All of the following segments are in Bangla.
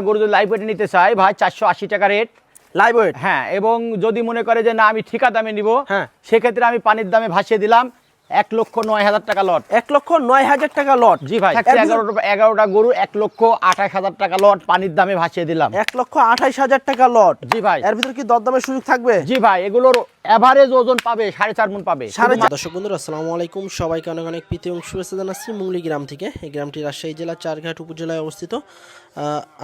গরু যদি লাইভ ওয়েট নিতে চাই ভাই 480 টাকা রেট লাইভ ওয়েট। হ্যাঁ, এবং যদি মনে করে যে না আমি ঠিকা দামে নিব, হ্যাঁ, সেক্ষেত্রে আমি পানির দামে ভাসিয়ে দিলাম 1,09,000 টাকা লট। 1,09,000 টাকা লট। জি ভাই, 11টা গরু 1,28,000 টাকা লট পানির দামে ভাসিয়ে দিলাম। 1,28,000 টাকা লট। জি ভাই। এর ভিতর কি দরদামের সুযোগ থাকবে? জি ভাই, এগুলোর এভারেজ ওজন পাবে 4.5 মণ পাবে। দর্শক বন্ধুরা আসসালামু আলাইকুম, সবাইকে অনেক অনেক প্রীতি এবং শুভেচ্ছা জানাচ্ছি মুংলি গ্রাম থেকে। এই গ্রামটি রাজশাহী জেলা চারঘাট উপজেলায় অবস্থিত।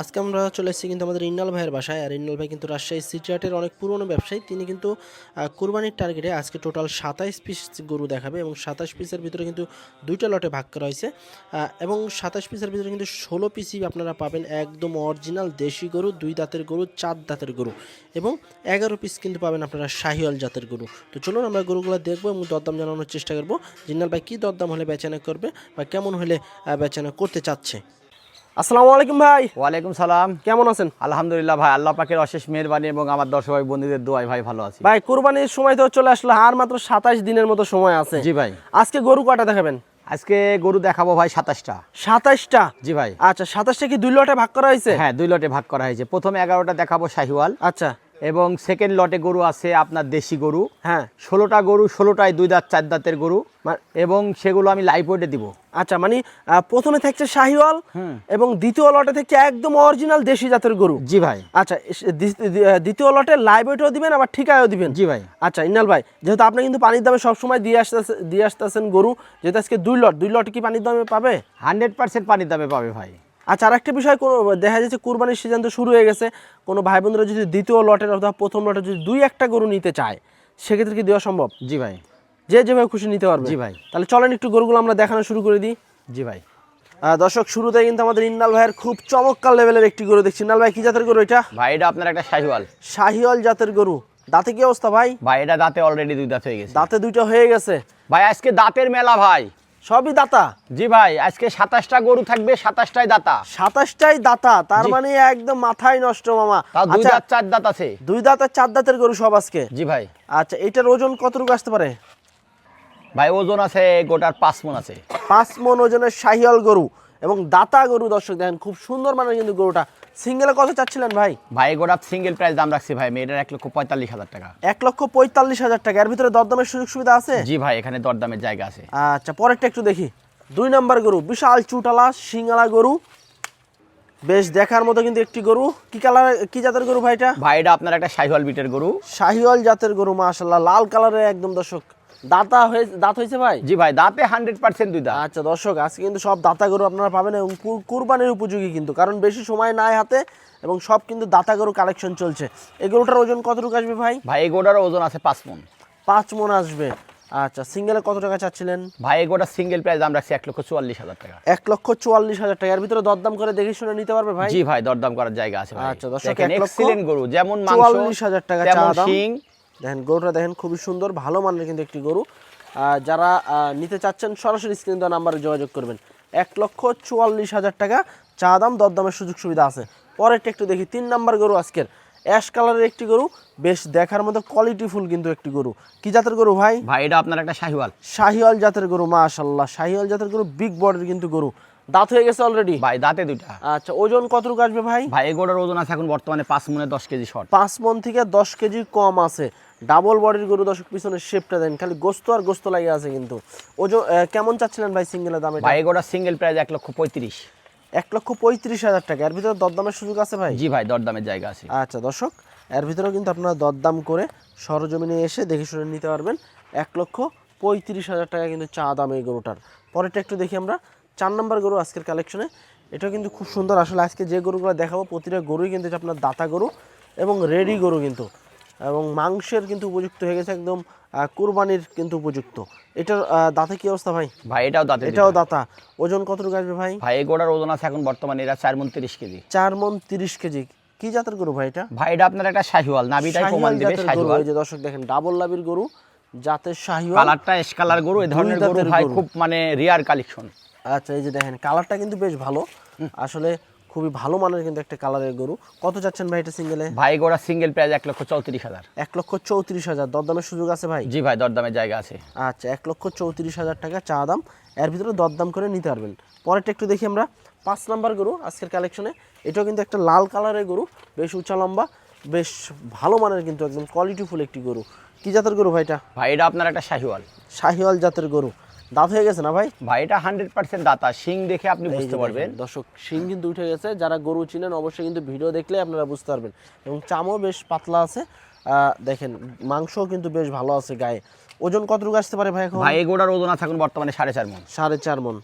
আজকে আমরা চলে এসেছি কিন্তু আমাদের ইন্নাল ভাইয়ের বাসায়। আর ইন্নাল ভাই কিন্তু রাজশাহী সিটি হাটের অনেক পুরনো ব্যবসায়ী। তিনি কিন্তু কুরবানির টার্গেটে আজকে টোটাল 27 পিস গরু দেখাবে এবং 27 পিসের ভিতরে কিন্তু দুইটা লটে ভাগ করা হয়েছে। এবং 27 পিসের ভিতরে কিন্তু 16 পিসই আপনারা পাবেন একদম অরিজিনাল দেশি গরু, 2 দাঁতের গরু, 4 দাঁতের গরু এবং 11 পিস কিন্তু পাবেন আপনারা শাহিওয়াল জাতের গরু। তো চলুন আমরা গরুগুলো দেখবো এবং দরদাম জানানোর চেষ্টা করবো। জিন্নাল ভাই কী দরদাম হলে বেচানা করবে বা কেমন হলে বেচানা করতে চাচ্ছে। আসসালামু আলাইকুম ভাই। ওয়ালাইকুম সালাম। কেমন আছেন? আলহামদুলিল্লাহ ভাই, আল্লাহ পাকের অশেষ মেহেরবানি এবং আমার দর্শক ভাই বন্ধুদের দোয়ায় ভাই ভালো আছি। ভাই কুরবানির সময় তো চলে আসলো, আর মাত্র 27 দিনের মতো সময় আছে। জি ভাই। আজকে গরু কয়টা দেখাবেন? আজকে গরু দেখাবো ভাই 27টা। 27টা? জি ভাই। আচ্ছা, 27টা কি 2 লটে ভাগ করা হয়েছে? হ্যাঁ, 2 লটে ভাগ করা হয়েছে। প্রথমে 11টা দেখাবো শাহিওয়াল। আচ্ছা। এবং সেকেন্ড লটে গরু আছে আপনার দেশি গরু। হ্যাঁ, 16টা গরু, 16টায় 2 দাঁত 4 দাঁতের গরু এবং সেগুলো আমি লাইভ ওয়েটে দিব। আচ্ছা, মানে প্রথমে থাকছে শাহিওয়াল এবং দ্বিতীয় লটে থেকে একদম অরিজিনাল দেশি জাতের গরু। জি ভাই। আচ্ছা, দ্বিতীয় লটে লাইভ ওয়েটও দিবেন আবার ঠিকায়ও দিবেন? জি ভাই। আচ্ছা ইন্নাল ভাই, যেহেতু আপনি কিন্তু পানির দামে সবসময় দিয়ে আসতেছেন গরু, যেহেতু আজকে 2 লট কি পানির দামে পাবে? 100% পানির দামে পাবে ভাই। আচ্ছা, আর একটা বিষয়, দেখা যাচ্ছে কুরবানির সিজন তো শুরু হয়ে গেছে, কোনো ভাই বোনরা যদি দ্বিতীয় লটের অথবা প্রথম লটে যদি 2-1টা গরু নিতে চায়, সেক্ষেত্রে কি দেওয়া সম্ভব? জি ভাই। যেভাবে খুশি নিতে পারবে? জি ভাই। তাহলে চলেন একটু গরুগুলো আমরা দেখানো শুরু করে দিই। জি ভাই। দর্শক, শুরুতে কিন্তু আমাদের ইন্নাল ভাইয়ের খুব চমৎকার লেভেলের একটি গরু দেখছি। ইন্নাল ভাই, কি জাতের গরু এটা? ভাই এটা আপনার একটা শাহিওয়াল। শাহিওয়াল জাতের গরু। দাঁতে কি অবস্থা ভাই? ভাই এটা দাঁতে অলরেডি 2 দাঁত হয়ে গেছে। দাঁতে 2টা হয়ে গেছে ভাই, আজকে দাঁতের মেলা ভাই। সবই দাতা? জি ভাই, আজকে 27টা গরু থাকবে, 27টাই দাতা। 27টাই দাতা, তার মানে একদম মাথায় নষ্ট মামা। তাও 2 দাঁত 4 দাঁত আছে। 2 দাঁত আর 4 দাঁতের গরু সব আজকে? জি ভাই। আচ্ছা, এটার ওজন কতটুকু আসতে পারে? ভাই ওজন আছে গোটার 5 মণ আছে। 5 মণ ওজনের শাহিওয়াল গরু এবং দাতা গরু। দর্শক দেখেন, খুব সুন্দর মানের কিন্তু গরুটা। সিঙ্গেলে কত চাচ্ছিলেন ভাই? ভাই গোটা সিঙ্গেল প্রাইস দাম রাখছি ভাই, মেয়েটার 1,45,000 টাকা। 1,45,000 টাকা। এর ভিতরে দরদামের সুযোগ সুবিধা আছে? জি ভাই, এখানে দরদামের জায়গা আছে। আচ্ছা, পরেরটা একটু দেখি। 2 নাম্বার গরু, বিশাল চুটালা সিঙ্গালা গরু, বেশ দেখার মতো কিন্তু একটি গরু। কি কালার, কি জাতের গরু ভাই এটা? ভাই এটা আপনার একটা শাহিওয়াল বিটের গরু। শাহিওয়াল জাতের গরু, মাশাআল্লাহ, লাল কালারের একদম। দর্শক, দাঁত হয়েছে ভাই? জি ভাই, দাঁতে 100% 2 দাঁত। আচ্ছা দর্শক, আজকে কিন্তু সব দাতা গরু আপনারা পাবেন এবং কুরবানির উপযোগী কিন্তু, কারণ বেশি সময় নাই হাতে এবং সব কিন্তু দাতা গরু কালেকশন চলছে। এই গরুটার ওজন কতটুকু আসবে ভাই? ভাই এই গোটার ওজন আছে 5 মণ। 5 মণ আসবে। আচ্ছা, সিঙ্গেলে কত টাকা চাচ্ছিলেন? ভাই এই গোটা সিঙ্গেল প্রাইস দাম রাখছি 1,44,000 টাকা। 1,44,000 টাকা। এর ভিতরে দরদাম করে দেখে শুনে নিতে পারবে ভাই? জি ভাই, দরদাম করার জায়গা আছে ভাই। আচ্ছা দর্শক, দেখেন এক্সিলেন্ট গরু, যেমন মাংস 1,44,000 টাকা চা তেমন দাম। শিং। দেখেন গরুটা, দেখেন খুবই সুন্দর, ভালো মানের কিন্তু একটি গরু। যারা নিতে চাচ্ছেন সরাসরি স্ক্রিন দেওয়া নাম্বারে যোগাযোগ করবেন। 1,44,000 টাকা চা দাম, দরদামের সুযোগ সুবিধা আছে। পরেরটা একটু দেখি। 3 নাম্বার গরু আজকের, অ্যাশ কালারের একটি গরু, বেশ দেখার মতো কোয়ালিটিফুল কিন্তু একটি গরু। কি জাতের গরু ভাই? ভাই এটা আপনার একটা শাহিওয়াল। শাহিওয়াল জাতের গরু, মাশাআল্লাহ, শাহিওয়াল জাতের গরু, বিগ বডির কিন্তু গরু। দাঁত হয়ে গেছে অলরেডি? ভাই দাঁতে 2টা। আচ্ছা, ওজন কতটুকু আসবে ভাই? ভাই এই গোটার ওজন আছে এখন বর্তমানে 5 মণে 10 কেজি শর্ট। 5 মণ থেকে 10 কেজি কম আছে। ডাবল বডির গরু। দর্শক, পিছনের শেপটা দেন, খালি গোস্ত আর গোস্ত লাগে আছে কিন্তু। ওজন কেমন চাচ্ছিলেন ভাই সিঙ্গেলের দাম? ভাই এই গোটা সিঙ্গেল প্রাইস 1,35,000। 1,35,000 টাকা। এর ভিতরে দরদামের সুযোগ আছে ভাই? জি ভাই, দরদামের জায়গা আছে। আচ্ছা দর্শক, এর ভিতরেও কিন্তু আপনারা দরদাম করে সরজমিনে এসে দেখে শুনে নিতে পারবেন। 1,35,000 টাকা কিন্তু চা দাম এই গরুটার। পরেরটা একটু দেখি আমরা। 4 নাম্বার গরু আজকের কালেকশনে, এটাও কিন্তু খুব সুন্দর। আসলে আজকে যে গরুগুলো দেখাবো প্রতিটা গরুই কিন্তু আপনার দাতা গরু এবং রেডি গরু কিন্তু, এবং মাংসের কিন্তু উপযুক্ত হয়ে গেছে, একদম কুরবানির কিন্তু উপযুক্ত। এটার দাঁতে কি অবস্থা ভাই? ভাই এটাও দাঁতে। এটাও দাতা। ওজন কতটুকু আসবে ভাই? ভাই এই গোটার ওজন আছে এখন বর্তমানে এরা 4 মণ 30 কেজি। 4 মণ 30 কেজি। কি জাতের গরু ভাই এটা? ভাই এটা আপনার একটা শাহিওয়াল, নাভিটাই প্রমাণ দিবে শাহিওয়াল। এই যে দর্শক দেখেন, ডাবল লাভির গরু, জাতের শাহিওয়াল, কালারটা এশ কালার গরু। এই ধরনের গরু ভাই খুব মানে রিয়ার কালেকশন। আচ্ছা, এই যে দেখেন কালারটা কিন্তু বেশ ভালো, আসলে খুবই ভালো মানের কিন্তু একটা কালারের গরু। কত চাচ্ছেন ভাই এটা সিঙ্গেলে? ভাই গোটা সিঙ্গেল প্রাইস 1,34,000। 1,34,000। দরদামের সুযোগ আছে ভাই? জি ভাই, দরদামের জায়গা আছে। আচ্ছা, 1,34,000 টাকা চা দাম। এর ভিতরে দরদাম করে নিতে পারবেন। পরেরটা একটু দেখি আমরা। 5 নাম্বার গরু আজকের কালেকশনে, এটাও কিন্তু একটা লাল কালারের গরু, বেশ উঁচা লম্বা, বেশ ভালো মানের কিন্তু একদম কোয়ালিটিফুল একটি গরু। কি জাতের গরু ভাইটা? ভাই এটা আপনার একটা শাহিওয়াল। শাহিওয়াল জাতের গরু, দাঁত হয়ে গেছে না ভাই? ভাই এটা 100% দাতা, শিং দেখে আপনি এই যে বুঝতে পারবেন। দেখেন, দর্শক শিং কিন্তু উঠে গেছে, যারা গরু চিনেন অবশ্যই কিন্তু ভিডিও দেখলে আপনারা বুঝতে পারবেন। এবং চামও বেশ পাতলা আছে, দেখেন মাংসও কিন্তু বেশ ভালো আছে গায়ে। ওজন কতটুকু আসতে পারে ভাই এখন? ভাই এই গরুটার ওজন আছে এখন বর্তমানে 4.5 মণ। 4.5 মণ।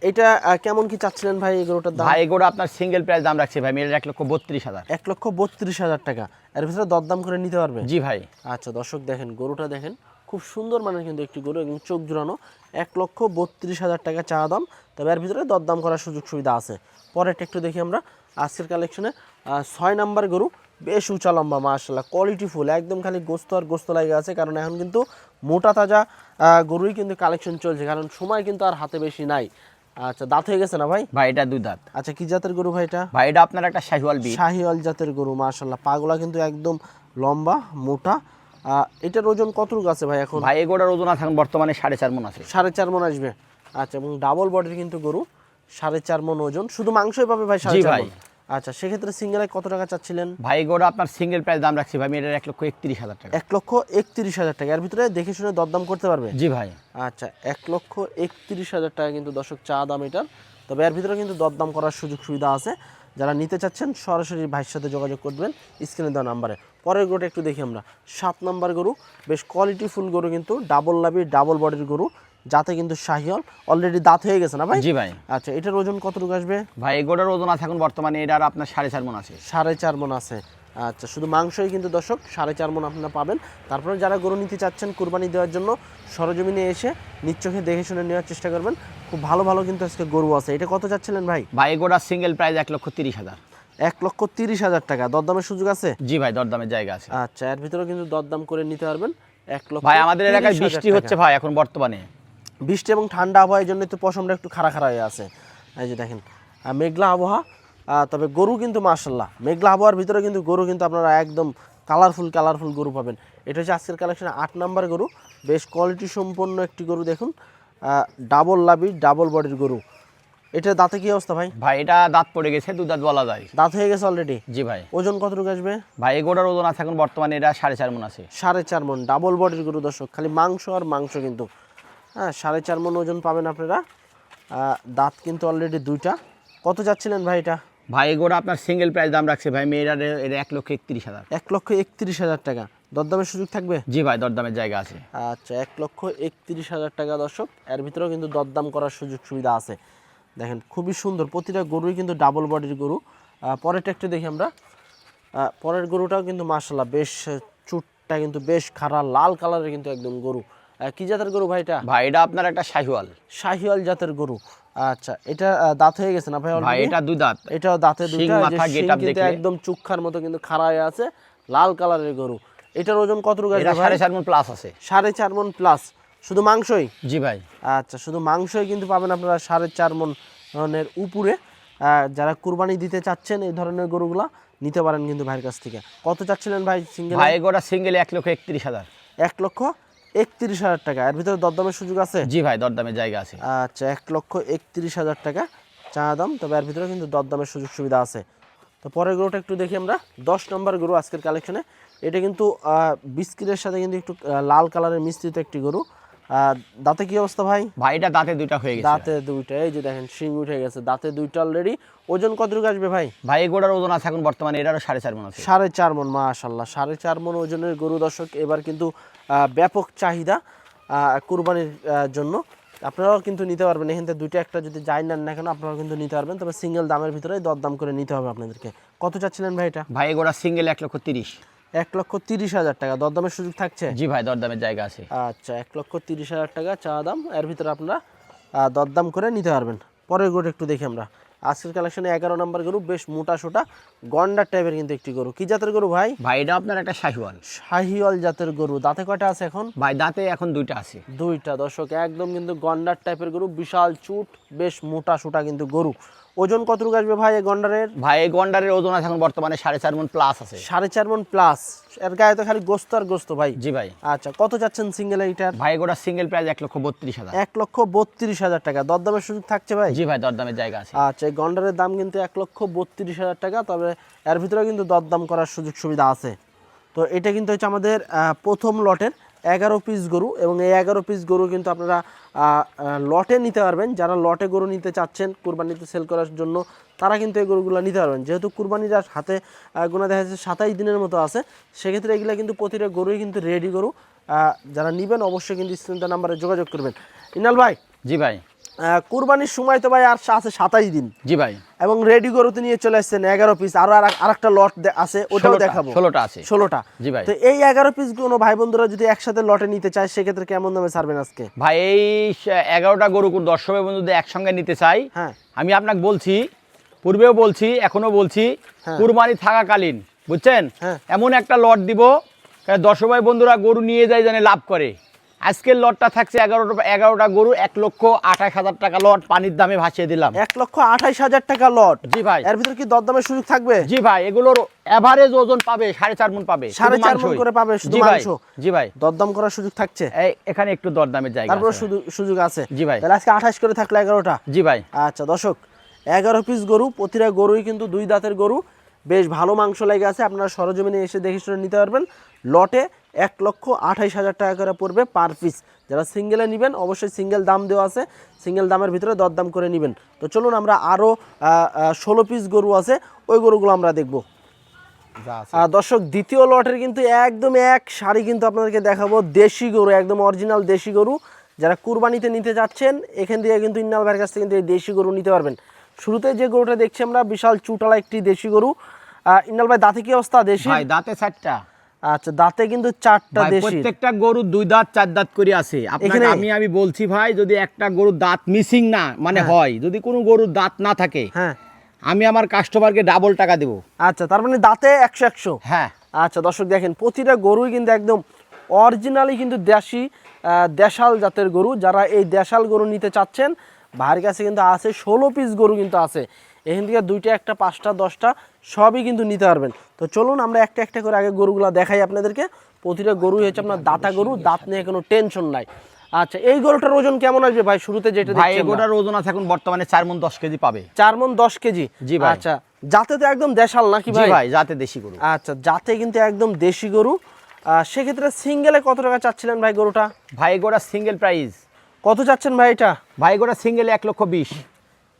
এটা কেমন কি চাচ্ছিলেন ভাই এই গরুটার দাম? ভাই এই গরু আপনার সিঙ্গেল প্রাইস দাম রাখছি ভাই, মেয়ের 1,32,000। 1,32,000 টাকা। এর ভিতরে দরদাম করে নিতে পারবে? জি ভাই। আচ্ছা দর্শক দেখেন, গরুটা দেখেন, খুব সুন্দর মানের কিন্তু একটি গরু এবং চোখ জোড়ানো। 1,32,000 টাকা চা দাম, তবে এর ভিতরে দরদাম করার সুযোগ সুবিধা আছে। পরেরটা একটু দেখি আমরা আজকের কালেকশনে। 6 নাম্বার গরু, বেশ উঁচা লম্বা, মাশাআল্লাহ কোয়ালিটিফুল, একদম খালি গোস্ত আর গোস্ত লাগে আছে, কারণ এখন কিন্তু মোটা তাজা গরুই কিন্তু কালেকশন চলছে, কারণ সময় কিন্তু আর হাতে বেশি নাই। আচ্ছা, দাঁত হয়ে গেছে না ভাই? ভাই এটা 2 দাঁত। আচ্ছা, কি জাতের গরু ভাই এটা? ভাই এটা আপনার একটা শাহিওয়াল বিট। শাহিওয়াল জাতের গরু, মাশাআল্লাহ পাগুলা কিন্তু একদম লম্বা মোটা। এটার ওজন কতটুকু আছে ভাই এখন? ভাই এই গরুটার ওজন আছে এখন বর্তমানে 4.5 মণ আছে। 4.5 মণ আসবে। আচ্ছা, এবং ডাবল বডির কিন্তু গরু, 4.5 মণ ওজন। শুধু মাংসই পাবে ভাই 4.5 ভাই। মণ? আচ্ছা, সেক্ষেত্রে সিঙ্গেলে কত টাকা চাচ্ছিলেন? ভাই এই গরু আপনার সিঙ্গেল প্রাইস দাম রাখছি ভাই, মেয়ের 1,31,000 টাকা। 1,31,000 টাকা। এর ভিতরে দেখে শুনে দরদাম করতে পারবে? জি ভাই। আচ্ছা, 1,31,000 টাকা কিন্তু দর্শক চা দাম এটার, তবে এর ভিতরে কিন্তু দরদাম করার সুযোগ সুবিধা আছে। যারা নিতে চাচ্ছেন সরাসরি ভাইয়ের সাথে যোগাযোগ করবেন স্ক্রিনে দেওয়া নাম্বারে। পরের গরুটা একটু দেখি আমরা। 7 নাম্বার গরু, বেশ কোয়ালিটিফুল গরু কিন্তু, ডাবল লাভি ডাবল বডির গরু, যাতে কিন্তু শাহিওয়াল। অলরেডি দাঁত হয়ে গেছে না ভাই? জি ভাই। আচ্ছা, এটার ওজন কতটুকু আসবে? ভাই এই গরুটার ওজন আছে এখন বর্তমানে এটার আপনার 4.5 মণ আছে। 4.5 মণ আছে। আচ্ছা, শুধু মাংসই কিন্তু দর্শক 4.5 মণ আপনারা পাবেন। তারপরে যারা গরু নিতে চাচ্ছেন কুরবানি দেওয়ার জন্য, সরজমিনে এসে নিশ্চোখে দেখে শুনে নেওয়ার চেষ্টা করবেন। খুব ভালো ভালো কিন্তু আজকে গরু আছে। এটা কত চাচ্ছিলেন ভাই? ভাই এই গরুটার সিঙ্গেল প্রাইস 1,30,000। 1,30,000 টাকা। দরদামের সুযোগ আছে? জি ভাই, দরদামের জায়গা আছে। আচ্ছা, এর ভিতরেও কিন্তু দরদাম করে নিতে পারবেন। ভাই আমাদের এলাকায় বৃষ্টি হচ্ছে ভাই এখন বর্তমানে। বৃষ্টি এবং ঠান্ডা আবহাওয়ার জন্য তো পশমটা একটু খাড়া খাড়া হয়ে আছে। এই যে দেখেন, মেঘলা আবহাওয়া, তবে গরু কিন্তু মাশাআল্লাহ, মেঘলা আবহাওয়ার ভিতরে কিন্তু গরু কিন্তু আপনারা একদম কালারফুল গরু পাবেন। এটা হচ্ছে আজকের কালেকশনে 8 নাম্বার গরু, বেশ কোয়ালিটি সম্পন্ন একটি গরু। দেখুন, ডাবল লাভি ডাবল বডির গরু। এটা দাঁতে কি অবস্থা ভাই? ভাই এটা দাঁত পড়ে গেছে, 2 দাঁত বলা যায়। দাঁত হয়ে গেছে অলরেডি? জি ভাই। ওজন কতটুকু আসবে? ভাই এই গরুটার ওজন আছে এখন বর্তমানে এটা 4.5 মণ আছে। 4.5 মণ, ডাবল বডির গরু দর্শক, খালি মাংস আর মাংস কিন্তু। হ্যাঁ, 4.5 মণ ওজন পাবেন আপনারা। দাঁত কিন্তু অলরেডি 2টা। কত যাচ্ছিলেন ভাই এটা? ভাই এই গরু আপনার সিঙ্গেল প্রাইস দাম রাখছে ভাই, মেয়ের এটা 1,31,000। 1,31,000 টাকা। দরদামের সুযোগ থাকবে? জি ভাই, দরদামের জায়গা আছে। আচ্ছা, 1,31,000 টাকা দর্শক, এর ভিতরেও কিন্তু দরদাম করার সুযোগ সুবিধা আছে। দেখেন, খুবই সুন্দর, প্রতিটা গরুই কিন্তু ডাবল বডির গরু। পরেরটা একটু দেখি আমরা। পরের গরুটাও কিন্তু মাশাআল্লাহ, বেশ চুটটা কিন্তু বেশ খাড়া, লাল কালারের কিন্তু একদম গরু। কি জাতের গরু ভাই এটা? ভাই এটা আপনার একটা শাহিওয়াল। শাহিওয়াল জাতের গরু। আচ্ছা, এটা দাঁত হয়ে গেছে না ভাই? ভাই এটা 2 দাঁত। এটাও দাঁতে 2টা। শিং মাথা গেটআপ দেখলে একদম চুক্ষার মতো কিন্তু খাড়া হয়ে আছে, লাল কালারের গরু। এটার ওজন কতটুকু এটা আসবে ভাই? 4.5 মণ প্লাস আছে। 4.5 মণ প্লাস। শুধু মাংসই? জি ভাই। আচ্ছা, শুধু মাংসই কিন্তু পাবেন আপনারা 4.5 মণের উপরে। যারা কুরবানি দিতে চাচ্ছেন এই ধরনের গরুগুলা নিতে পারেন কিন্তু ভাইয়ের কাছ থেকে। কত চাচ্ছিলেন ভাই সিঙ্গেল? ভাই এই গরুটা সিঙ্গেল 1,31,000। 1,31,000 টাকা। এর ভিতরে দরদামের সুযোগ আছে? জি ভাই, দরদামের জায়গা আছে। আচ্ছা, 1,31,000 টাকা চা দাম, তবে এর ভিতরে কিন্তু দরদামের সুযোগ সুবিধা আছে। তো পরের গরুটা একটু দেখি আমরা। 10 নম্বর গরু আজকের কালেকশনে। এটা কিন্তু বিস্কিটের সাথে কিন্তু একটু লাল কালারের মিশ্রিত একটি গরু। দাঁতে কি অবস্থা ভাই? ভাই এটা দাঁতে 2টা হয়ে গেছে। দাঁতে 2টা, এই যে দেখেন শিং উঠে গেছে, দাঁতে 2টা অলরেডি। ওজন কতটুকু আসবে ভাই? ভাই এই গরুটার ওজন আছে এখন বর্তমানে এটারও 4.5 মণ আছে। 4.5 মণ, মাশাআল্লাহ 4.5 মণ ওজনের গরু দর্শক। এবার কিন্তু ব্যাপক চাহিদা কুরবানির জন্য। আপনারাও কিন্তু নিতে পারবেন এখান থেকে 2টা একটা যদি যাই নেন না কেন, আপনারাও কিন্তু নিতে পারবেন, তবে সিঙ্গেল দামের ভিতরে দরদাম করে নিতে হবে আপনাদেরকে। কত চাচ্ছিলেন ভাই এটা? ভাই এই গরুটা সিঙ্গেল 1,30,000। 1,30,000 টাকা। দরদামের সুযোগ থাকছে? জি ভাই, দরদামের জায়গা আছে। আচ্ছা, 1,30,000 টাকা চা দাম, এর ভিতরে আপনারা দরদাম করে নিতে পারবেন। পরের গরু একটু দেখি আমরা। আজকের কালেকশনে 11 নম্বর গরু, বেশ মোটা সোটা গন্ডার টাইপের কিন্তু একটি গরু। কি জাতের গরু ভাই? ভাই এটা আপনার একটা শাহিওয়াল। শাহিওয়াল জাতের গরু। দাঁতে কয়টা আছে এখন? ভাই দাঁতে এখন 2টা আছে। 2টা দর্শক, একদম কিন্তু গন্ডার টাইপের গরু, বিশাল চুট, বেশ মোটা সোটা কিন্তু গরু। ওজন কতটুকু আসবে ভাই এই গন্ডারের? ভাই এই গন্ডারের ওজন আছে এখন বর্তমানে 4.5 মণ প্লাস আছে। 4.5 মণ প্লাস। এর গায়ে তো খালি গোস্ত আর গোস্ত ভাই। জি ভাই। আচ্ছা, কত চাচ্ছেন সিঙ্গেল এইটার? ভাই গোটা সিঙ্গেল প্রাইস 1,32,000। 1,32,000 টাকা। দরদামের সুযোগ থাকছে ভাই? জি ভাই, দরদামের জায়গা আছে। আচ্ছা, এই গন্ডারের দাম কিন্তু 1,32,000 টাকা, তবে এর ভিতরে কিন্তু দরদাম করার সুযোগ সুবিধা আছে। তো এটা কিন্তু হচ্ছে আমাদের প্রথম লটের 11 পিস গরু, এবং এই 11 পিস গরু কিন্তু আপনারা লটে নিতে পারবেন। যারা লটে গরু নিতে চাচ্ছেন কুরবানিতে সেল করার জন্য, তারা কিন্তু এই গরুগুলো নিতে পারবেন। যেহেতু কুরবানির আর হাতে গোনা দেখা যাচ্ছে 27 দিনের মতো আছে, সেক্ষেত্রে এগুলো কিন্তু প্রতিটা গরুই কিন্তু রেডি গরু। যারা নেবেন অবশ্যই কিন্তু স্ক্রিনে নাম্বারে যোগাযোগ করবেন। ইনাল ভাই। জি ভাই। কুরবানির সময় তো ভাই আর আছে 27 দিন। জি ভাই। এবং রেডি গরুতে নিয়ে চলে আসছেন 11 পিস, আরেকটা লট আছে, ওটাও দেখাবো। 16টা আছে। 16টা। জি ভাই। তো এই 11 পিস কোনো ভাই বন্ধুরা যদি একসাথে লটে নিতে চায়, সেক্ষেত্রে কেমন দামে ছাড়বেন আজকে? ভাই এই 11টা গরু দর্শক বন্ধু যদি একসঙ্গে নিতে চাই, হ্যাঁ, আমি আপনাকে বলছি, পূর্বেও বলছি, এখনো বলছি, হ্যাঁ, কুরবানি থাকাকালীন বুঝছেন, হ্যাঁ, এমন একটা লট দিব দর্শক ভাই বন্ধুরা গরু নিয়ে যায় জানে লাভ করে। আজকের লটটা থাকছে 11টা গরু 1,28,000 টাকা লট, পানির দামে ভাসিয়ে দিলাম। 1,28,000 টাকা লট। জি ভাই। এর ভিতর কি দরদামের সুযোগ থাকবে? জি ভাই, এগুলোর এভারেজ ওজন পাবে 4.5 মণ পাবে, 4.5 মণ করে পাবে শুধু মাংস। জি ভাই। দরদাম করার সুযোগ থাকছে এখানে একটু দরদামের জায়গা তারপর আছে। সুযোগ আছে। জি ভাই। তাহলে আজকে 28 করে থাকলো 11টা। জি ভাই। আচ্ছা দর্শক, 11 পিস গরু, প্রতিটা গরুই কিন্তু 2 দাঁতের গরু, বেশ ভালো মাংস লেগে আছে। আপনারা সরজমিনে এসে দেখে শুনে নিতে পারবেন। লটে 1,28,000 টাকা করে পড়বে পার পিস। যারা সিঙ্গেলে নেবেন অবশ্যই সিঙ্গেল দাম দেওয়া আছে, সিঙ্গেল দামের ভিতরে দরদাম করে নেবেন। তো চলুন আমরা আরও 16 পিস গরু আছে, ওই গরুগুলো আমরা দেখব। দর্শক, দ্বিতীয় লটের কিন্তু একদম এক সারি কিন্তু আপনাদেরকে দেখাবো দেশি গরু, একদম অরিজিনাল দেশি গরু। যারা কুরবানিতে নিতে যাচ্ছেন, এখান থেকে কিন্তু ইন্নাল ভাইয়ের কাছ থেকে কিন্তু এই দেশি গরু নিতে পারবেন। শুরুতে যে গরুটা দেখছি আমরা, বিশাল চুটালা একটি দেশি গরু। ইন্নাল ভাই, দাঁতে কি অবস্থা? দেশি ভাই দাঁতে 4টা। আচ্ছা, দাঁতে কিন্তু 4টা দেশি। প্রত্যেকটা গরু 2 দাঁত 4 দাঁত করে আছে। আপনাকে আমি বলছি ভাই, যদি একটা গরুর দাঁত মিসিং না মানে হয়, যদি কোনো গরুর দাঁত না থাকে, হ্যাঁ, আমি আমার কাস্টমারকে ডাবল টাকা দেব। আচ্ছা, তার মানে দাঁতে 100-100। হ্যাঁ। আচ্ছা দর্শক, দেখেন প্রতিটা গরুই কিন্তু একদম অরিজিনালি কিন্তু দেশি দেশাল জাতের গরু। যারা এই দেশাল গরু নিতে চাচ্ছেন, ভাইয়ের কাছে কিন্তু আছে 16 পিস গরু কিন্তু আছে। এখান থেকে 2টা, 1টা, 5টা, 10টা সবই কিন্তু নিতে পারবেন। তো চলুন আমরা একটা একটা করে আগে গরুগুলো দেখাই আপনাদেরকে। প্রতিটা গরুই হচ্ছে আপনার দাতা গরু, দাঁত নিয়ে কোনো টেনশন নাই। আচ্ছা, এই গরুটার ওজন কেমন আসবে ভাই? শুরুতে যেটা ভাই এই গরুটার ওজন আছে এখন বর্তমানে 4 মণ 10 কেজি পাবে। 4 মণ 10 কেজি। জি ভাই। আচ্ছা, জাতে তো একদম দেশাল নাকি ভাই? জি ভাই, জাতে দেশি গরু। আচ্ছা, জাতে কিন্তু একদম দেশি গরু। সেক্ষেত্রে সিঙ্গেলে কত টাকা চাচ্ছিলেন ভাই গরুটা? ভাই গোটা সিঙ্গেল প্রাইস কত চাচ্ছেন ভাই এটা? ভাই গোটা সিঙ্গেলে 1,20,000।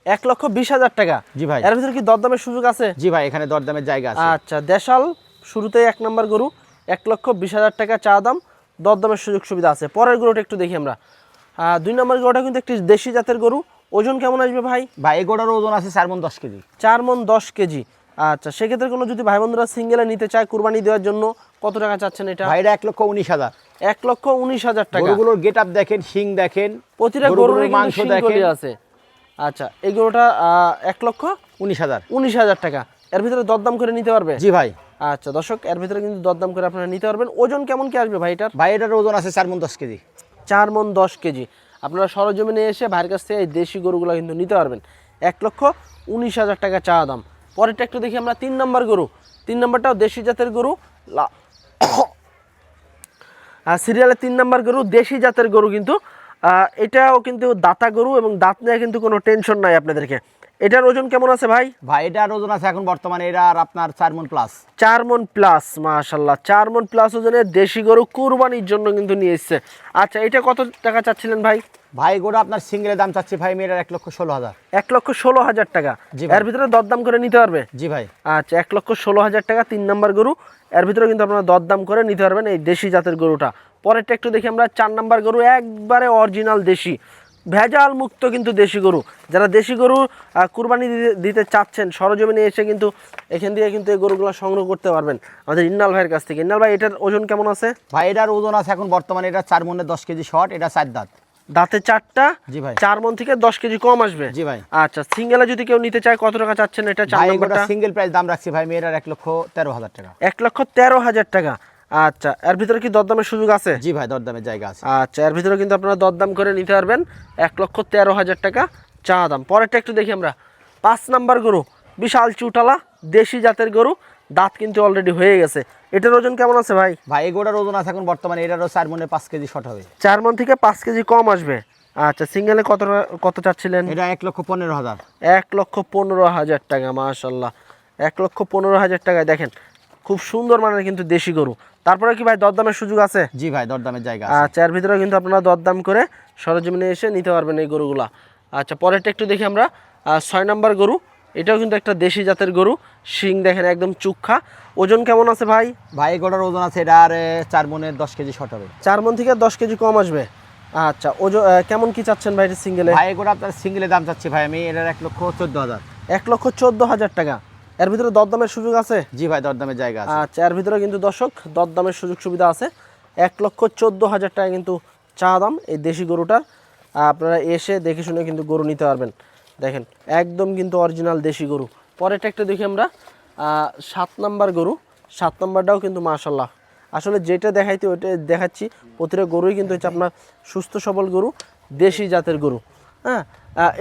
1,20,000 টাকা। জি ভাই। এর ভিতরে কি দরদামের সুযোগ আছে? জি ভাই, এখানে দরদামের জায়গা আছে। আচ্ছা, দেশাল শুরুতেই 1 নম্বর গরু, 1,20,000 টাকা চা দাম, দরদামের সুযোগ সুবিধা আছে। পরের গরুটা একটু দেখি আমরা। 2 নম্বর গরুটা কিন্তু একটি দেশি জাতের গরু। ওজন কেমন আসবে ভাই? ভাই এই গরুটার ওজন আছে 4 মণ 10 কেজি। 4 মণ 10 কেজি। আচ্ছা, সেক্ষেত্রে কোনো যদি ভাই বন্ধুরা সিঙ্গেলে নিতে চায় কুরবানি দেওয়ার জন্য, কত টাকা চাচ্ছেন এটা? ভাই এটা 1,19,000। 1,19,000 টাকা। গরুগুলোর গেটআপ দেখেন, শিং দেখেন, প্রতিটা গরুর মাংস দেখেন আছে। আচ্ছা, এই গরুটা 1,19,000 টাকা। এর ভিতরে দরদাম করে নিতে পারবে? জি ভাই। আচ্ছা দর্শক, এর ভিতরে কিন্তু দরদাম করে আপনারা নিতে পারবেন। ওজন কেমন কি আসবে ভাই এটার? ভাই এটার ওজন আছে 4 মণ 10 কেজি। 4 মণ 10 কেজি। আপনারা সরজমিনে এসে ভাইয়ের কাছ থেকে এই দেশি গরুগুলো কিন্তু নিতে পারবেন। 1,19,000 টাকা চা দাম। পরেরটা একটু দেখি আমরা। 3 নম্বর গরু। 3 নম্বরটাও দেশি জাতের গরু। সিরিয়ালে 3 নম্বর গরু, দেশি জাতের গরু কিন্তু। এটাও কিন্তু দাতা গরু, এবং দাঁত নিয়ে কিন্তু কোনো টেনশন নাই আপনাদেরকে। এটার ওজন কেমন আছে ভাই? ভাই এটার ওজন আছে এখন বর্তমানে এটা আর আপনার 4 মণ প্লাস। 4 মণ প্লাস, মাশাআল্লাহ। 4 মণ প্লাস ওজনের দেশি গরু কুরবানির জন্য কিন্তু নিয়ে এসেছে। আচ্ছা, এটা কত টাকা চাচ্ছিলেন ভাই? ভাই গোটা আপনার সিঙ্গেলের দাম চাচ্ছি ভাই মেয়েটার 1,16,000। 1,16,000 টাকা। এর ভিতরে দরদাম করে নিতে পারবে? জি ভাই। আচ্ছা, 1,16,000 টাকা 3 নম্বর গরু। এর ভিতরে কিন্তু আপনারা দরদাম করে নিতে পারবেন এই দেশি জাতের গরুটা। পরেরটা একটু দেখি আমরা। 4 নম্বর গরু, একবারে অরিজিনাল দেশি, ভেজাল মুক্ত কিন্তু দেশি গরু। যারা দেশি গরু কুরবানি দিতে চাচ্ছেন, সরজমিনে এসে কিন্তু এখান থেকে কিন্তু এই গরুগুলো সংগ্রহ করতে পারবেন আমাদের ইন্নাল ভাইয়ের কাছ থেকে। ইন্নাল ভাই, এটার ওজন কেমন আছে? ভাই এটার ওজন আছে এখন বর্তমানে এটা 4 মণে 10 কেজি শর্ট, এটা 4 দাঁত। দাঁতে 4টা। জি ভাই। 4 মণ থেকে 10 কেজি কম আসবে। জি ভাই। আচ্ছা, সিঙ্গেলে যদি কেউ নিতে চায় কত টাকা চাচ্ছেন এটা? 4 নম্বরটা সিঙ্গেল প্রাইস দাম রাখছি ভাই মেয়েটার 1,13,000 টাকা। 1,13,000 টাকা। আচ্ছা, এর ভিতরে কি দরদামের সুযোগ আছে? জি ভাই, দরদামের জায়গা আছে। আচ্ছা, এর ভিতরে কিন্তু আপনারা দরদাম করে নিতে পারবেন। 1,13,000 টাকা চা দাম। পরেরটা একটু দেখি আমরা। 5 নাম্বার গরু, বিশাল চুটালা দেশি জাতের গরু, দাঁত কিন্তু অলরেডি হয়ে গেছে। এটার ওজন কেমন আছে ভাই? ভাই এই গরুটার ওজন আছে এখন বর্তমানে এটারও 4 মনে 5 কেজি শর্ট হবে। 4 মণ থেকে 5 কেজি কম আসবে। আচ্ছা, সিঙ্গেলে কত চাচ্ছিলেন? এটা 1,15,000। 1,15,000 টাকা, মাশাল্লাহ 1,15,000 টাকায় দেখেন খুব সুন্দর মানের কিন্তু দেশি গরু। তারপরে কি ভাই দরদামের সুযোগ আছে? জি ভাই, দরদামের জায়গা আছে। আচ্ছা, এর ভিতরে কিন্তু আপনারা দরদাম করে সরজমিনে এসে নিতে পারবেন এই গরুগুলা। আচ্ছা, পরেরটা একটু দেখি আমরা। 6 নাম্বার গরু, এটাও কিন্তু একটা দেশি জাতের গরু, শিং দেখেন একদম চুক্ষা। ওজন কেমন আছে ভাই? ভাই এই গরুটার ওজন আছে এটার 4 মনে 10 কেজি শর্ট হবে। 4 মণ থেকে 10 কেজি কম আসবে। আচ্ছা, ওজন কেমন কি চাচ্ছেন ভাই সিঙ্গেলে? ভাই এই গরুটা আপনার সিঙ্গেলে দাম চাচ্ছি ভাই আমি এটার 1,14,000। 1,14,000 টাকা। এর ভিতরে দরদামের সুযোগ আছে? জি ভাই, দরদামের জায়গা আছে। আচ্ছা, এর ভিতরে কিন্তু দর্শক দরদামের সুযোগ সুবিধা আছে। 1,14,000 টাকা কিন্তু চা দাম এই দেশি গরুটার। আপনারা এসে দেখে শুনে কিন্তু গরু নিতে পারবেন। দেখেন একদম কিন্তু অরিজিনাল দেশি গরু। পরেরটা একটু দেখি আমরা। 7 নাম্বার গরু, 7 নাম্বারটাও কিন্তু মাশাল্লাহ, আসলে যেটা দেখাইতে ওইটা দেখাচ্ছি। প্রতিটা গরুই কিন্তু হচ্ছে আপনার সুস্থ সবল গরু, দেশি জাতের গরু। হ্যাঁ,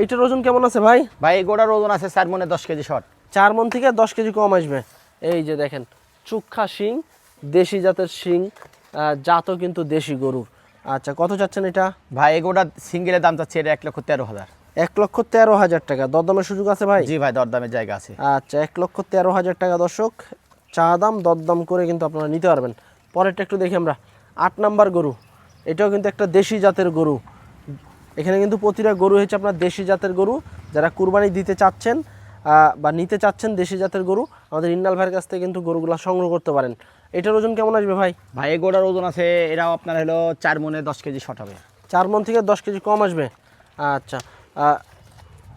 এটার ওজন কেমন আছে ভাই? ভাই এই গরুটার ওজন আছে 4 মনে 10 কেজি শর্ট। 4 মণ থেকে 10 কেজি কম আসবে। এই যে দেখেন চুক্ষা শিং, দেশি জাতের শিং, জাতও কিন্তু দেশি গরুর। আচ্ছা, কত চাচ্ছেন এটা? ভাই এই গরুটার সিঙ্গেলের দাম চাচ্ছি এটা 1,13,000। 1,13,000 টাকা। দরদামের সুযোগ আছে ভাই? জি ভাই, দরদামের জায়গা আছে। আচ্ছা, 1,13,000 টাকা দর্শক চা দাম, দরদাম করে কিন্তু আপনারা নিতে পারবেন। পরেরটা একটু দেখি আমরা। 8 নাম্বার গরু, এটাও কিন্তু একটা দেশি জাতের গরু। এখানে কিন্তু প্রতিটা গরু হচ্ছে আপনার দেশি জাতের গরু। যারা কুরবানি দিতে চাচ্ছেন বা নিতে চাচ্ছেন দেশি জাতের গরু, আমাদের ইন্নাল ভাইয়ের কাছ থেকে কিন্তু গরুগুলো সংগ্রহ করতে পারেন। এটার ওজন কেমন আসবে ভাই? ভাই এই গরুটার ওজন আছে এটাও আপনার হলো 4 মনে 10 কেজি শর্ট হবে। 4 মণ থেকে 10 কেজি কম আসবে। আচ্ছা,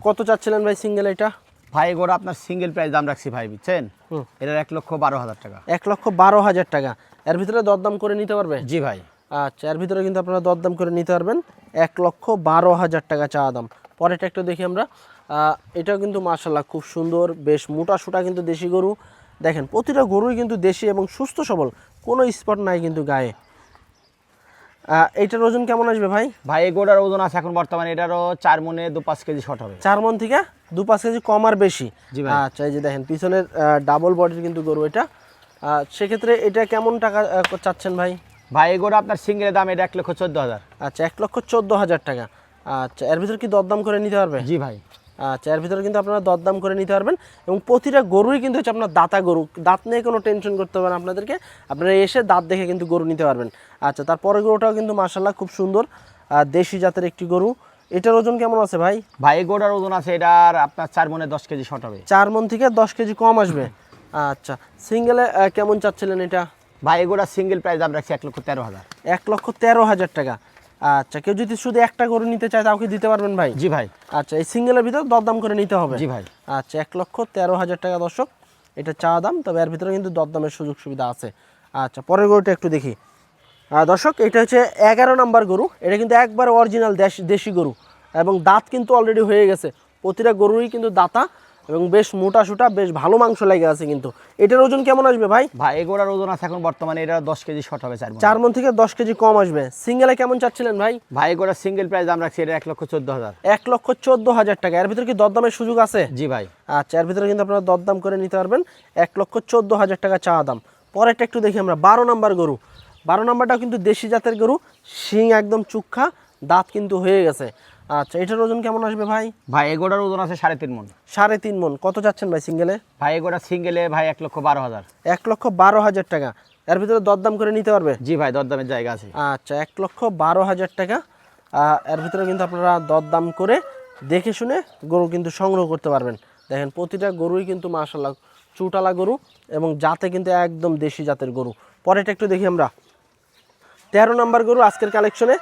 কত চাচ্ছিলেন ভাই সিঙ্গেল এটা? ভাই এই গরু আপনার সিঙ্গেল প্রাইস দাম রাখছি ভাই, বুঝছেন? এটার 1,12,000 টাকা। 1,12,000 টাকা। এর ভিতরে দরদাম করে নিতে পারবে? জি ভাই। আচ্ছা, এর ভিতরে কিন্তু আপনারা দরদাম করে নিতে পারবেন। 1,12,000 টাকা চা দাম। পরেরটা একটু দেখি আমরা। এটাও কিন্তু মাশাল্লাহ খুব সুন্দর, বেশ মোটা সোটা কিন্তু দেশি গরু। দেখেন প্রতিটা গরুই কিন্তু দেশি এবং সুস্থ সবল, কোনো স্পট নাই কিন্তু গায়ে। এইটার ওজন কেমন আসবে ভাই? ভাই এই গরুটার ওজন আছে এখন বর্তমানে এটারও 4 মনে 2-5 কেজি শর্ট হবে। 4 মণ থেকে 2-5 কেজি কম আর বেশি। জি ভাই। আচ্ছা, এই যে দেখেন পিছনের ডাবল বডির কিন্তু গরু এটা। সেক্ষেত্রে এটা কেমন টাকা চাচ্ছেন ভাই? ভাই এই গরু আপনার সিঙ্গেলের দাম এটা 1,14,000। আচ্ছা, 1,14,000 টাকা। আচ্ছা, এর ভিতরে কি দরদাম করে নিতে পারবে? জি ভাই। আচ্ছা, এর ভিতরে কিন্তু আপনারা দরদাম করে নিতে পারবেন। এবং প্রতিটা গরুই কিন্তু হচ্ছে আপনার দাতা গরু, দাঁত নিয়ে কোনো টেনশন করতে হবে না আপনাদেরকে। আপনারা এসে দাঁত দেখে কিন্তু গরু নিতে পারবেন। আচ্ছা, তারপরের গরুটাও কিন্তু মাশাল্লাহ খুব সুন্দর, দেশি জাতের একটি গরু। এটার ওজন কেমন আছে ভাই? ভাই এই গরুটার ওজন আছে এটার আপনার 4 মনে 10 কেজি শর্ট হবে। 4 মণ থেকে 10 কেজি কম আসবে। আচ্ছা, সিঙ্গেলে কেমন চাচ্ছিলেন এটা? ভাই এই গরুটার সিঙ্গেল প্রাইস দাম রাখছি 1,13,000। 1,13,000 টাকা। আচ্ছা, কেউ যদি শুধু একটা গরু নিতে চায় তাও কি দিতে পারবেন ভাই? জি ভাই। আচ্ছা, এই সিঙ্গেলের ভিতর দরদাম করে নিতে হবে? জি ভাই। আচ্ছা, 1,13,000 টাকা দর্শক এটা চা দাম, তবে এর ভিতরে কিন্তু দরদামের সুযোগ সুবিধা আছে। আচ্ছা, পরের গরুটা একটু দেখি। দর্শক, এটা হচ্ছে 11 নাম্বার গরু। এটা কিন্তু একবার অরিজিনাল দেশি গরু এবং দাঁত কিন্তু অলরেডি হয়ে গেছে। প্রতিটা গরুরই কিন্তু দাঁতা এবং বেশ মোটা সোটা, বেশ ভালো মাংস লেগে আছে কিন্তু। এটার ওজন কেমন আসবে ভাই? ভাই এই গরুটার ওজন আছে এখন বর্তমানে এটা 10 কেজি শর্ট হবে 4 মনে। 4 মণ থেকে 10 কেজি কম আসবে। সিঙ্গেলে কেমন চাচ্ছিলেন ভাই? ভাই এই গরুটার সিঙ্গেল প্রাইস দাম রাখছি এটা 1,14,000। 1,14,000 টাকা। এর ভিতরে কি দরদামের সুযোগ আছে? জি ভাই। আচ্ছা, এর ভিতরে কিন্তু আপনারা দরদাম করে নিতে পারবেন। 1,14,000 টাকা চা দাম। পরেরটা একটু দেখি আমরা। 12 নাম্বার গরু। 12 নাম্বারটাও কিন্তু দেশি জাতের গরু, শিং একদম চুক্ষা, দাঁত কিন্তু হয়ে গেছে। আচ্ছা, এটার ওজন কেমন আসবে ভাই? ভাই এই গরুটার ওজন আছে 3.5 মণ। 3.5 মণ। কত চাচ্ছেন ভাই সিঙ্গেলে? ভাই এই গরুটা সিঙ্গেলে ভাই 1,12,000। 1,12,000 টাকা। এর ভিতরে দরদাম করে নিতে পারবে? জি ভাই, দরদামের জায়গা আছে। আচ্ছা, 1,12,000 টাকা। এর ভিতরে কিন্তু আপনারা দরদাম করে দেখে শুনে গরু কিন্তু সংগ্রহ করতে পারবেন। দেখেন প্রতিটা গরুই কিন্তু মাশাআল্লাহ চুটালা গরু এবং জাতে কিন্তু একদম দেশি জাতের গরু। পরেরটা একটু দেখি আমরা। 13 নাম্বার গরু আজকের কালেকশনে।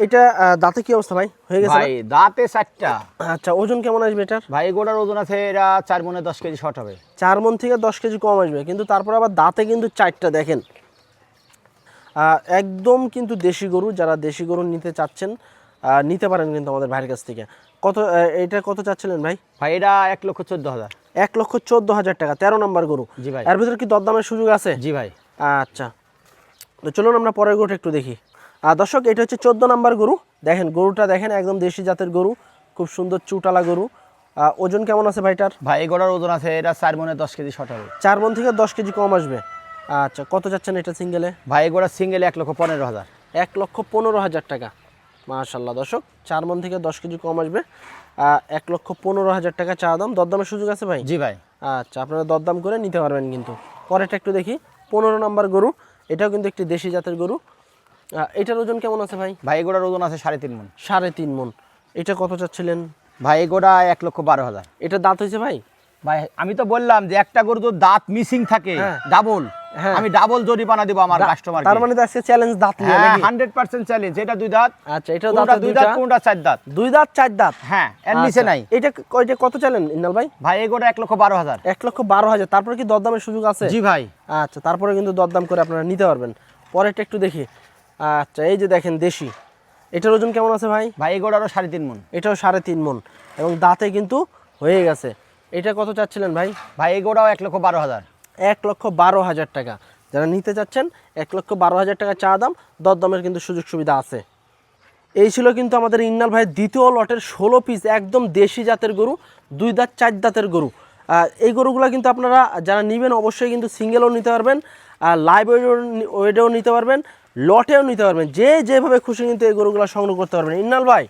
এটা দাঁতে কি অবস্থা ভাই? হয়ে গেছে ভাই দাঁতে 4টা। আচ্ছা, ওজন কেমন আসবে এটার? ভাই এই গরুটার ওজন আছে এটা 4 মনে 10 কেজি শর্ট হবে। 4 মণ থেকে 10 কেজি কম আসবে, কিন্তু তারপর আবার দাঁতে কিন্তু 4টা। দেখেন একদম কিন্তু দেশি গরু। যারা দেশি গরু নিতে চাচ্ছেন নিতে পারেন কিন্তু আমাদের ভাইয়ের কাছ থেকে। কত এটা কত চাচ্ছিলেন ভাই? ভাই এটা 1,14,000। 1,14,000 টাকা। 13 নাম্বার গরু। জি ভাই। এর ভিতরে কি দরদামের সুযোগ আছে? জি ভাই। আচ্ছা, তো চলুন আমরা পরের গরুটা একটু দেখি। দর্শক, এটা হচ্ছে 14 নাম্বার গরু। দেখেন গরুটা দেখেন একদম দেশি জাতের গরু, খুব সুন্দর চুটালা গরু, ওজন কেমন আছে ভাইটার? ভাই এই গরুর ওজন আছে এটা 4 মনে 10 কেজি শর্ট হবে। 4 মণ থেকে 10 কেজি কম আসবে। আচ্ছা, কত যাচ্ছেন এটা সিঙ্গেলে? ভাই এই গরুর সিঙ্গেল 1,15,000। 1,15,000 টাকা। মাশাআল্লাহ দর্শক, 4 মণ থেকে 10 কেজি কম আসবে। 1,15,000 টাকা চা দাম। দরদামের সুযোগ আছে ভাই? জি ভাই। আচ্ছা, আপনারা দরদাম করে নিতে পারবেন কিন্তু। পরেরটা একটু দেখি, 15 নম্বর গরু। এটাও কিন্তু একটি দেশি জাতের গরু। এটার ওজন কেমন আছে ভাই? ভাই এই গরুর ওজন আছে 3.5 মণ। 3.5 মণ। এটা কত চাচ্ছিলেন? ভাই এই গরুটা 1,12,000। এটা দাঁত হয়েছে ভাই? ভাই আমি তো বললাম যে একটা গরু তো দাঁত মিসিং থাকে হ্যাঁ। ডাবল, হ্যাঁ। আমি ডাবল জরিমানা দিব আমার কাস্টমারকে। তার মানে তো আজকে চ্যালেঞ্জ দাঁত নিয়ে হ্যাঁ নাকি? 100% চ্যালেঞ্জ। এটা 2 দাঁত। আচ্ছা, এটা কোনটা দাঁত 2 দাঁত কোনটা 4 দাঁত? 2 দাঁত 4 দাঁত। হ্যাঁ এর নিচে নাই। এটা কত চালেন ইন্নাল ভাই? ভাই এই গরুটা 1,12,000। 1,12,000। তারপরে কি দরদামের সুযোগ আছে? জি ভাই। আচ্ছা, তারপরে কিন্তু দরদাম করে আপনারা নিতে পারবেন। পরেরটা একটু দেখি। আচ্ছা, এই যে দেখেন দেশি। এটার ওজন কেমন আছে ভাই? ভাই এই গরুটারও 3.5 মণ। এটাও 3.5 মণ এবং দাঁতে কিন্তু হয়ে গেছে। এটা কত চাচ্ছিলেন ভাই? ভাই এই গরুটাও 1,12,000। 1,12,000 টাকা। যারা নিতে চাচ্ছেন 1,12,000 টাকা চা দাম। দরদামের কিন্তু সুযোগ সুবিধা আছে। এই ছিল কিন্তু আমাদের ইন্নাল ভাইয়ের দ্বিতীয় লটের 16 পিস একদম দেশি জাতের গরু, 2 দাঁত 4 দাঁতের গরু। এই গরুগুলো কিন্তু আপনারা যারা নেবেন অবশ্যই কিন্তু সিঙ্গেলও নিতে পারবেন, লাইভ ওয়েডেও নিতে পারবেন, লটেও নিতে পারবেন। যে যেভাবে খুশি কিন্তু এই গরুগুলো সংগ্রহ করতে পারবেন। ইন্নাল ভাই,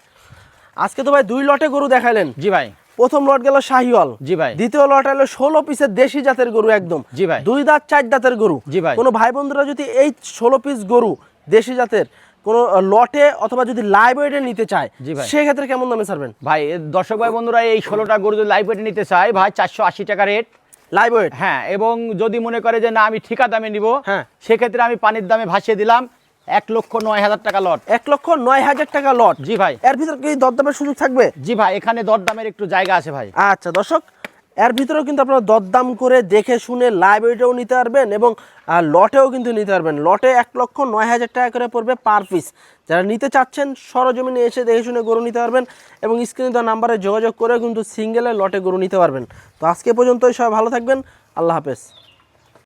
আজকে তো ভাই 2 লটে গরু দেখালেন। জি ভাই। প্রথম লট গেল শাহিওয়াল। জি ভাই। দ্বিতীয় লট হলো 16 পিসের দেশি জাতের গরু একদম। জি ভাই। 2 দাঁত 4 দাঁতের গরু। জি ভাই। কোনো ভাই বন্ধুরা যদি এই 16 পিস গরু দেশি জাতের কোনো লটে অথবা যদি লাইভ ওয়েটে নিতে চায়, জি ভাই। সেক্ষেত্রে কেমন দামে ছাড়বেন ভাই দর্শক ভাই বন্ধুরা এই 16টা গরু যদি লাইভ ওয়েটে নিতে চায় ভাই 480 টাকা রেট লাইভ ওয়েট? হ্যাঁ, এবং যদি মনে করে যে না আমি ঠিকা দামে নিব, হ্যাঁ, সেক্ষেত্রে আমি পানির দামে ভাসিয়ে দিলাম 1,09,000 টাকা লট। 1,09,000 টাকা লট। জি ভাই। এর ভিতর কি দরদামের সুযোগ থাকবে? জি ভাই, এখানে দরদামের একটু জায়গা আছে ভাই। আচ্ছা দর্শক, এর ভিতরেও কিন্তু আপনারা দরদাম করে দেখে শুনে লাইভ ওয়েটেও নিতে পারবেন এবং লটেও কিন্তু নিতে পারবেন। লটে 1,09,000 টাকা করে পড়বে পার পিস। যারা নিতে চাচ্ছেন সরজমিনে এসে দেখে শুনে গরু নিতে পারবেন এবং স্ক্রিনে দেওয়া নাম্বারে যোগাযোগ করে কিন্তু সিঙ্গেলে লটে গরু নিতে পারবেন। তো আজকে পর্যন্তই, সবাই ভালো থাকবেন। আল্লাহ হাফেজ।